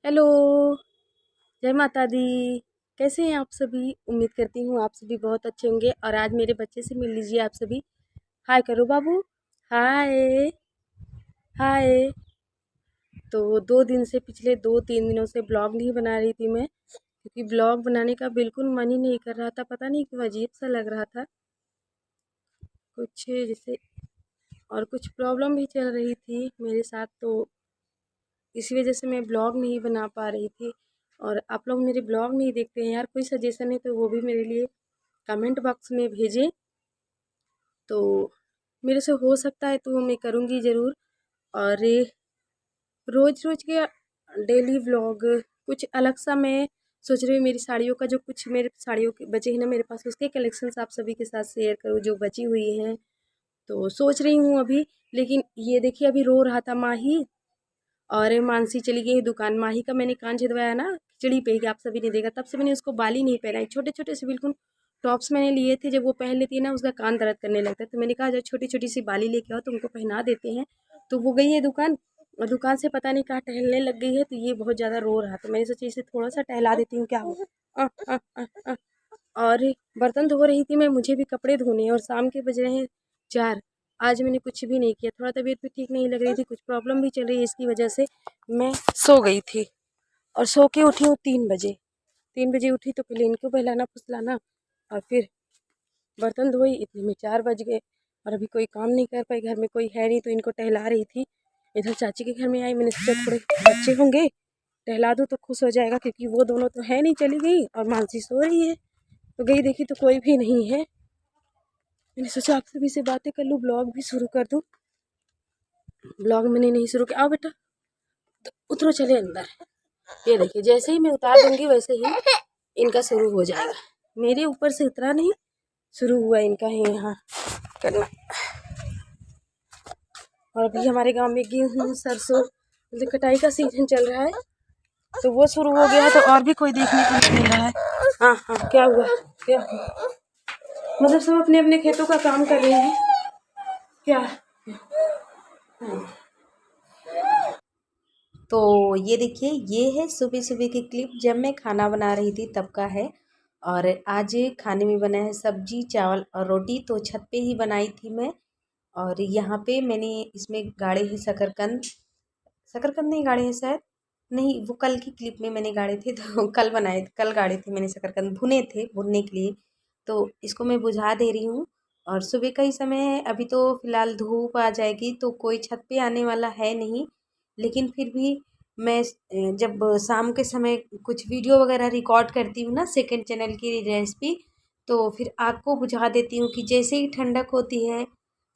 Hello, जय माता दी। कैसे हैं आप सभी? उम्मीद करती हूँ आप सभी बहुत अच्छे होंगे। और आज मेरे बच्चे से मिल लीजिए आप सभी। हाय करो बाबू। हाय हाय। तो 2 दिन से, पिछले 2-3 दिनों से ब्लॉग नहीं बना रही थी मैं, क्योंकि ब्लॉग बनाने का बिल्कुल मन ही नहीं कर रहा था। पता नहीं क्यों अजीब सा लग रहा था कुछ, जैसे और कुछ प्रॉब्लम भी चल रही थी मेरे साथ, तो इसी वजह से मैं ब्लॉग नहीं बना पा रही थी। और आप लोग मेरे ब्लॉग नहीं देखते हैं यार, कोई सजेशन है तो वो भी मेरे लिए कमेंट बॉक्स में भेजें। तो मेरे से हो सकता है तो मैं करूँगी ज़रूर। और रोज़ रोज़ के डेली व्लॉग, कुछ अलग सा मैं सोच रही हूँ। मेरी साड़ियों का, जो कुछ मेरे साड़ियों के बचे हैं ना मेरे पास, उसके कलेक्शंस आप सभी के साथ शेयर करूँ जो बची हुई हैं। तो सोच रही हूँ अभी। लेकिन ये देखिए, अभी रो रहा था माही, और मानसी चली गई दुकान। माही का मैंने कान छिदवाया ना खिचड़ी पे ही, आप सभी ने देखा, तब से मैंने उसको बाली नहीं पहनाई। छोटे छोटे से बिल्कुल टॉप्स मैंने लिए थे, जब वो पहन लेती है ना उसका कान दर्द करने लगता है। तो मैंने कहा जब छोटी छोटी सी बाली लेके आओ तो उनको पहना देते हैं। तो वो गई है दुकान, और दुकान से पता नहीं कहाँ टहलने लग गई है। तो ये बहुत ज़्यादा रो रहा, तो मैंने सोचा इसे थोड़ा सा टहला देती हूँ, क्या हो। अ, अ, अ, अ। और बर्तन धो रही थी मैं, मुझे भी कपड़े धोने हैं, और शाम के बज रहे हैं 4। आज मैंने कुछ भी नहीं किया। थोड़ा तबीयत भी ठीक नहीं लग रही थी, कुछ प्रॉब्लम भी चल रही है, इसकी वजह से मैं सो गई थी। और सो के उठी हूँ 3 बजे। 3 बजे उठी तो पहले इनको बहलाना फुसलाना, और फिर बर्तन धोई, इतने में 4 बज गए। और अभी कोई काम नहीं कर पाई, घर में कोई है नहीं, तो इनको टहला रही थी। इधर चाची के घर में आई, मैंने सोचा थोड़े बच्चे होंगे टहला दूँ तो खुश हो जाएगा, क्योंकि वो दोनों तो है नहीं, चली गई, और मानसी सो रही है। तो गई देखी तो कोई भी नहीं है। मैंने सोचा आप सभी से बातें कर लूँ, ब्लॉग भी शुरू कर दूँ। ब्लॉग मैंने नहीं शुरू किया। आओ बेटा, तो उतरो, चले अंदर। ये देखिए, जैसे ही मैं उतार दूंगी वैसे ही इनका शुरू हो जाएगा। मेरे ऊपर से उतरा नहीं, शुरू हुआ इनका ही यहाँ करना। और अभी हमारे गांव में गेहूँ सरसों मतलब कटाई का सीजन चल रहा है, तो वो शुरू हो गया है। तो और भी कोई देखने को नहीं मिल रहा है। हाँ हाँ, क्या हुआ, क्या हुआ? मतलब सब अपने अपने खेतों का काम कर रहे हैं क्या? तो ये देखिए, ये है सुबह सुबह की क्लिप जब मैं खाना बना रही थी तब का है। और आज खाने में बना है सब्जी चावल और रोटी, तो छत पे ही बनाई थी मैं। और यहाँ पे मैंने इसमें गाढ़े हैं शकरकंद। शकरकंद नहीं गाढ़े हैं शायद, नहीं, वो कल की क्लिप में मैंने गाढ़े थे, तो कल बनाए, कल गाढ़े थे मैंने शकरकंद, भुने थे भुनने के लिए। तो इसको मैं बुझा दे रही हूँ। और सुबह का ही समय है, अभी तो फिलहाल धूप आ जाएगी तो कोई छत पे आने वाला है नहीं। लेकिन फिर भी मैं जब शाम के समय कुछ वीडियो वगैरह रिकॉर्ड करती हूँ ना सेकंड चैनल की रेसिपी, तो फिर आग को बुझा देती हूँ कि जैसे ही ठंडक होती है,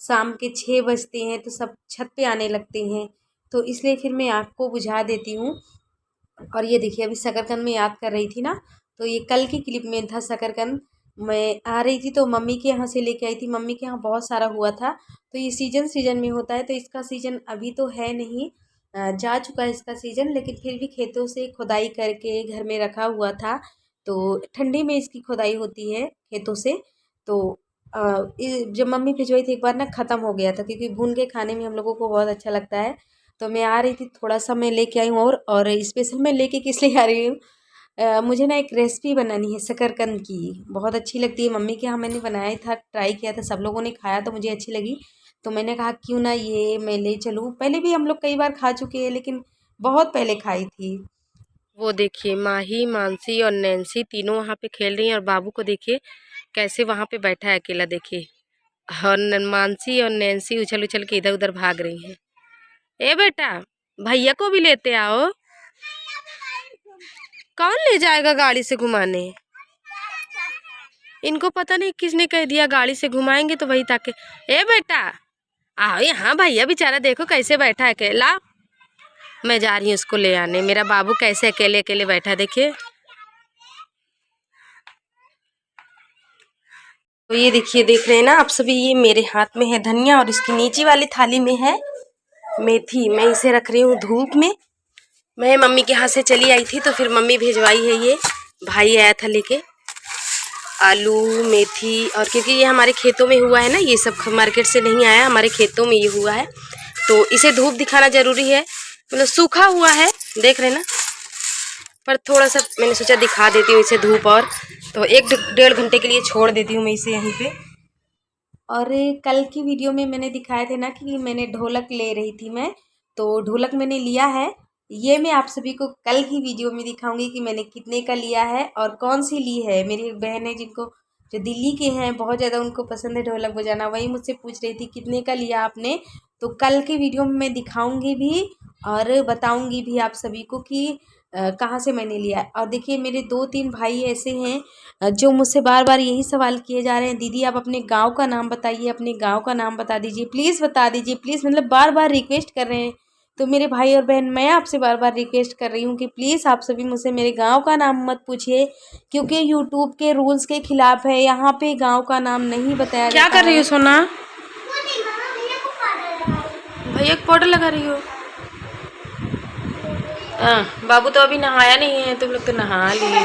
शाम के 6 बजते हैं तो सब छत पे आने लगते हैं। तो इसलिए फिर मैं आग को बुझा देती हूँ। और ये देखिए, अभी शकरकंद में याद कर रही थी ना, तो ये कल की क्लिप में था शकरकंद। मैं आ रही थी तो मम्मी के यहाँ से लेके आई थी, मम्मी के यहाँ बहुत सारा हुआ था। तो ये सीजन सीजन में होता है, तो इसका सीजन अभी तो है नहीं, जा चुका है इसका सीजन। लेकिन फिर भी खेतों से खुदाई करके घर में रखा हुआ था। तो ठंडी में इसकी खुदाई होती है खेतों से। तो जब मम्मी भिजवाई थी एक बार ना, ख़त्म हो गया था, क्योंकि भून के खाने में हम लोगों को बहुत अच्छा लगता है। तो मैं आ रही थी, थोड़ा सा मैं लेके आई हूँ। और स्पेशल मैं लेके किस लिए आ रही हूँ, मुझे ना एक रेसिपी बनानी है शकरकंद की, बहुत अच्छी लगती है। मम्मी के यहाँ मैंने बनाया था, ट्राई किया था, सब लोगों ने खाया तो मुझे अच्छी लगी। तो मैंने कहा क्यों ना ये मैं ले चलूँ। पहले भी हम लोग कई बार खा चुके हैं, लेकिन बहुत पहले खाई थी। वो देखिए, माही मानसी और नैन्सी तीनों वहाँ पे खेल रही हैं, और बाबू को देखिए कैसे वहाँ पे बैठा है अकेला, देखिए। और मानसी और नैन्सी उछल उछल के इधर उधर भाग रही हैं। ए बेटा, भैया को भी लेते आओ। कौन ले जाएगा गाड़ी से घुमाने? इनको पता नहीं किसने कह दिया गाड़ी से घुमाएंगे, तो वही ताके। ए बेटा, आओ यहाँ, भैया बेचारा देखो कैसे बैठा है अकेला। मैं जा रही हूँ उसको ले आने। मेरा बाबू कैसे अकेले अकेले बैठा, देखिए। तो ये देखिए, देख रहे हैं ना आप सभी, ये मेरे हाथ में है धनिया, और इसकी नीचे वाली थाली में है मेथी। मैं इसे रख रही हूँ धूप में। मैं मम्मी के यहाँ से चली आई थी, तो फिर मम्मी भिजवाई है, ये भाई आया था लेके आलू मेथी। और क्योंकि ये हमारे खेतों में हुआ है ना, ये सब मार्केट से नहीं आया, हमारे खेतों में ये हुआ है, तो इसे धूप दिखाना ज़रूरी है। मतलब सूखा हुआ है, देख रहे ना, पर थोड़ा सा मैंने सोचा दिखा देती हूँ इसे धूप और, तो 1-1.5 घंटे के लिए छोड़ देती हूँ मैं इसे यहीं पे। और कल की वीडियो में मैंने दिखाए थे ना कि मैंने ढोलक ले रही थी मैं, तो ढोलक मैंने लिया है। ये मैं आप सभी को कल की वीडियो में दिखाऊंगी कि मैंने कितने का लिया है और कौन सी ली है। मेरी एक बहन है जिनको, जो दिल्ली के हैं, बहुत ज़्यादा उनको पसंद है ढोलक बजाना, वही मुझसे पूछ रही थी कितने का लिया आपने। तो कल की वीडियो में मैं दिखाऊंगी भी और बताऊंगी भी आप सभी को कि कहाँ से मैंने लिया है। और देखिए मेरे 2-3 भाई ऐसे हैं जो मुझसे बार बार यही सवाल किए जा रहे हैं, दीदी आप अपने गांव का नाम बताइए, अपने गांव का नाम बता दीजिए, प्लीज़ बता दीजिए प्लीज़, मतलब बार बार रिक्वेस्ट कर रहे हैं। तो मेरे भाई और बहन, मैं आपसे बार बार रिक्वेस्ट कर रही हूँ कि प्लीज़ आप सभी मुझसे मेरे गांव का नाम मत पूछिए, क्योंकि यूट्यूब के रूल्स के खिलाफ है। यहाँ पे गांव का नाम नहीं बताया जाता है। क्या कर रही हो सोना? भैया पाउडर लगा रही हो? बाबू तो अभी नहाया नहीं है, तुम लोग तो नहा लिए।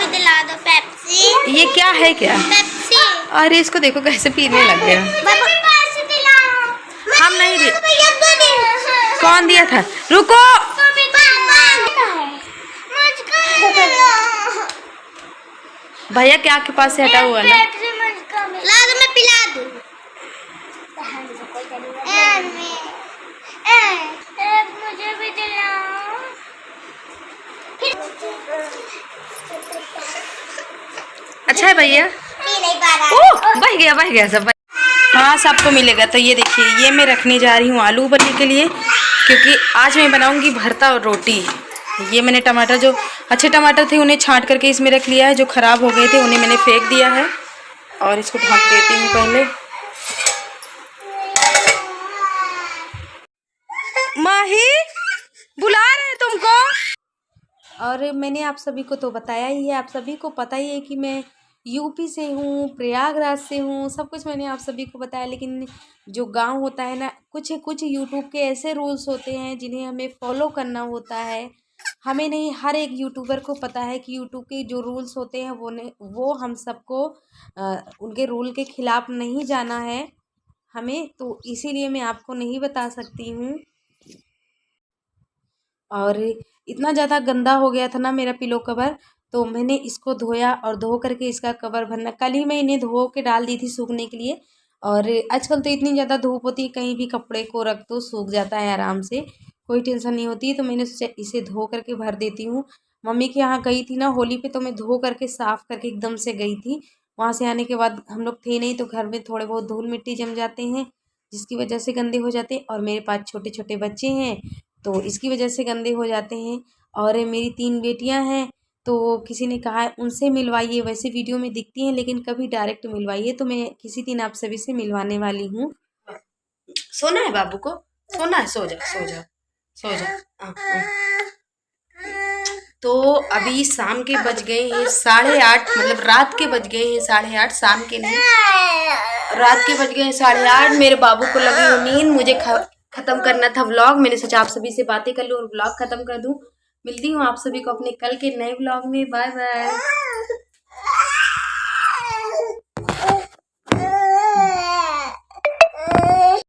दिला दो पेप्सी। ये क्या है? क्या पेप्सी? अरे इसको देखो कैसे पीने लग गया। हम नहीं दे। कौन दिया था? रुको, भैया के आँख के पास से हटा हुआ ना। ला दो, मैं पिला दूं। मुझे भी दिलाओ। अच्छा है भैया। बह गया सब। हाँ सबको मिलेगा। तो ये देखिए, ये मैं रखने जा रही हूँ आलू उबलने के लिए, क्योंकि आज मैं बनाऊंगी भरता और रोटी। ये मैंने टमाटर, जो अच्छे टमाटर थे उन्हें छांट करके इसमें रख लिया है, जो ख़राब हो गए थे उन्हें मैंने फेंक दिया है। और इसको ढक देती हूँ पहले। माही बुला रहे हैं तुमको। और मैंने आप सभी को तो बताया ही है, आप सभी को पता ही है कि मैं यूपी से हूँ, प्रयागराज से हूँ, सब कुछ मैंने आप सभी को बताया। लेकिन जो गांव होता है ना, कुछ यूट्यूब के ऐसे रूल्स होते हैं जिन्हें हमें फॉलो करना होता है। हमें नहीं, हर एक यूट्यूबर को पता है कि यूट्यूब के जो रूल्स होते हैं वो हम सबको उनके रूल के खिलाफ नहीं जाना है हमें, तो इसीलिए मैं आपको नहीं बता सकती हूँ। और इतना ज़्यादा गंदा हो गया था ना मेरा पिलो कवर, तो मैंने इसको धोया और धो करके इसका कवर भरना, कल ही मैं इन्हें धो के डाल दी थी सूखने के लिए। और आजकल तो इतनी ज़्यादा धूप होती है, कहीं भी कपड़े को रख दो सूख जाता है आराम से, कोई टेंशन नहीं होती है। तो मैंने सोचा इसे धो करके भर देती हूँ। मम्मी के यहाँ गई थी ना होली पे, तो मैं धो करके साफ़ करके एकदम से गई थी। वहाँ से आने के बाद हम लोग थे नहीं, तो घर में थोड़े बहुत धूल मिट्टी जम जाते हैं, जिसकी वजह से गंदे हो जाते हैं। और मेरे पास छोटे छोटे बच्चे हैं, तो इसकी वजह से गंदे हो जाते हैं। और मेरी 3 बेटियां हैं, तो किसी ने कहा है उनसे मिलवाइए, वैसे वीडियो में दिखती हैं लेकिन कभी डायरेक्ट मिलवाइए, तो मैं किसी दिन आप सभी से मिलवाने वाली हूँ। सोना है बाबू को, सोना है, सो जा सो जा सो जा। तो अभी शाम के बज गए हैं 8:30, मतलब रात के बज गए हैं 8:30, शाम के नहीं, रात के बज गए हैं 8:30। मेरे बाबू को लगी हो नींद, मुझे ख़त्म करना था व्लॉग। मैंने सोचा आप सभी से बातें कर लूँ और व्लॉग ख़त्म कर दूँ। मिलती हूँ आप सभी को अपने कल के नए व्लॉग में। Bye bye.